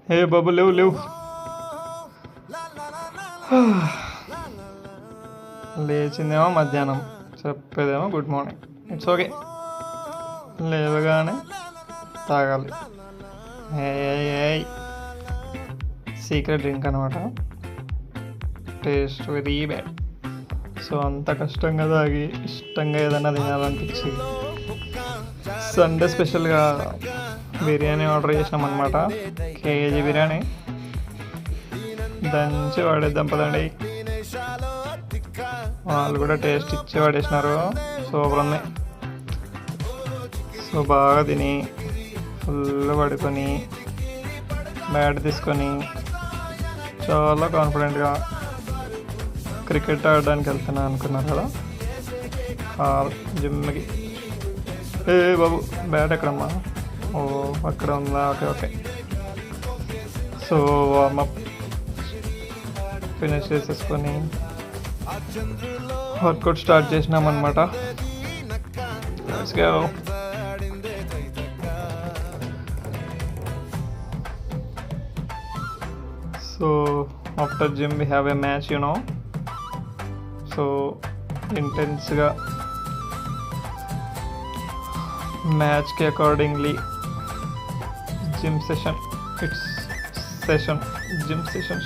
హే బాబు లేవు లేవు. లేచిందేమో మధ్యాహ్నం, చెప్పేదేమో గుడ్ మార్నింగ్. ఇట్స్ ఓకే, లేవగానే తాగాలి. సీక్రెట్ డ్రింక్ అనమాట, టేస్ట్ వెరీ బ్యాడ్. సో అంత కష్టంగా తాగి ఇష్టంగా ఏదైనా తినాలనిపించి సండే స్పెషల్గా బిర్యానీ ఆర్డర్ చేసినాం అనమాట. కేజీ బిర్యానీ దంచి వాడేద్దాం పదండి. వాళ్ళు కూడా టేస్ట్ ఇచ్చి వాడేసినారు, సూపర్ ఉంది. సో బాగా తిని ఫుల్ పడుకొని బ్యాట్ తీసుకొని చాలా కాన్ఫిడెంట్గా క్రికెట్ ఆడడానికి వెళ్తున్నా అనుకున్నారు కదా, జిమ్కి. ఏ బాబు బ్యాట్ ఎక్కడమ్మా? ఓ అక్కడ ఉందా, okay okay. So warmup finish చేసేసుకొని వర్కౌట్ స్టార్ట్ చేసినామన్నమాట. So after gym we have a match, so ఇంటెన్స్గా మ్యాచ్కి అకార్డింగ్లీ జిమ్ సెషన్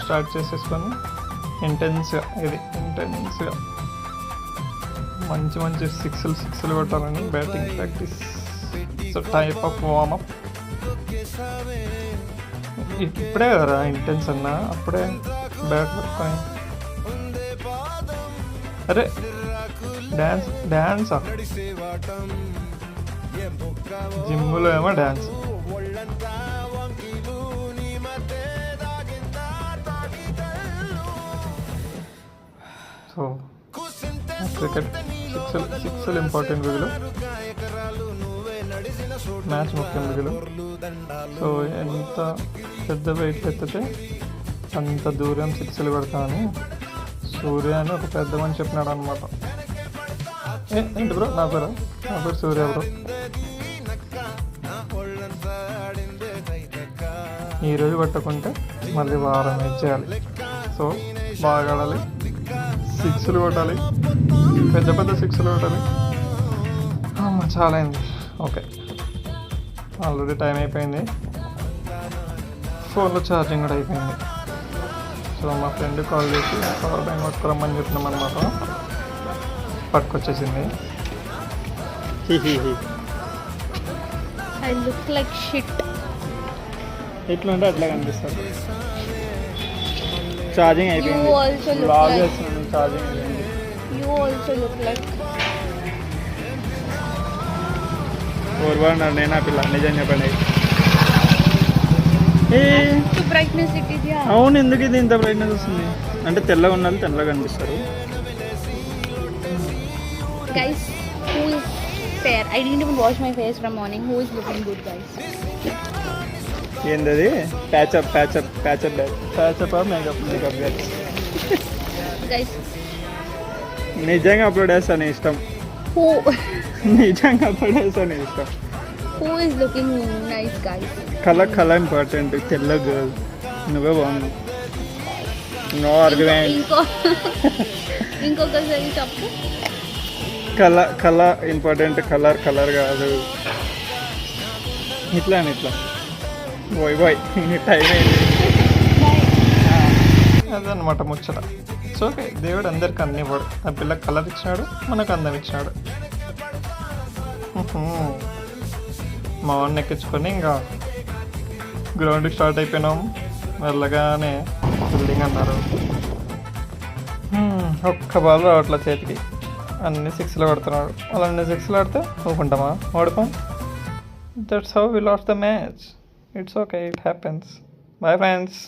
స్టార్ట్ చేసేసుకొని ఇంటెన్స్గా మంచి సిక్స్లు కొట్టాలని batting practice. So type of warmup. ఇప్పుడే కదా ఇంటెన్స్ అన్నా, అప్పుడే బ్యాట్ పట్టుకొని అరే డ్యాన్సా? జిమ్లో ఏమో డ్యాన్స్. సో క్రికెట్ సిక్స్లు ఇంపార్టెంట్ బిగులు, మ్యాచ్ ముఖ్యం బిగులు. సో ఎంత పెద్ద వెయిట్ ఎత్తితే అంత దూరం సిక్స్లు కొడతామని సూర్య అని ఒక పెద్ద మనిషి చెప్పినాడు అనమాట. ఏంటి బ్రో? నా పేరు సూర్య బ్రో. ఈరోజు పట్టుకుంటే మళ్ళీ వారం వెయిట్ చేయాలి. సో బాగా ఆడాలి, సిక్స్లు కొట్టాలి, పెద్ద సిక్స్లు కొట్టాలి. చాలా అయింది. ఓకే, ఆల్రెడీ టైం అయిపోయింది, ఫోన్లో ఛార్జింగ్ కూడా అయిపోయింది. సో మా ఫ్రెండ్ కాల్ చేసి పవర్ బ్యాంక్ పట్టుకురమ్మని చెప్పినాం అనమాట. పట్టుకొచ్చేసింది. I look like shit. ఎట్లా అంటే అట్లా కనిపిస్తుంది. ఛార్జింగ్ అయిపోయింది. You also look blog like. చేస్తున్నాను, ఛార్జింగ్ అయిపోయింది. You also look like. ఓర్వాడు నేను ఆ పిల్ల నిజం చెప్పండి. To brightness it is, yeah. అవును, ఎందుకు ఇది ఇంత బ్రైట్నెస్ వస్తుంది అంటే తెల్లగా ఉన్న వాళ్ళు తెల్లగా కనిపిస్తారు. Guys, who is fair? I didn't even wash my face from morning. Who is looking good, guys? ఏంటది? ప్యాచప్ మేకప్ Guys, నిజంగా అప్లోడ్ చేస్తాను ఇష్టం. who నిజంగా అప్లోడ్ చేస్తాను ఇష్టం. who is looking nice, guys? కళ ఇంపార్టెంట్. తెల్ల గర్ల్ నువ్వే బాగున్నావు. No argument. ఇంకొకసారి చెప్పు. కళ ఇంపార్టెంట్, కలర్ కాదు. ఇట్లా బాయ్ టైం అయింది. అదనమాట ముచ్చట. ఇట్స్ ఓకే, దేవుడు అందరికి అన్ని ఇవ్వడు. ఆ పిల్లకి కలర్ ఇచ్చినాడు, మనకు అందం ఇచ్చినాడు. మా వాడిని ఎక్కించుకొని ఇంకా గ్రౌండ్కి స్టార్ట్ అయిపోయినాం. వెళ్ళగానే బిల్డింగ్ అన్నారు. ఒక్క బాల్ రావట్లే చేతికి, అన్ని సిక్స్లు పడుతున్నాడు. అలా సిక్స్లు ఆడితే ఊకుంటామా? ఓడిపోం. That's how we lost the match. It's okay, it happens. Bye friends.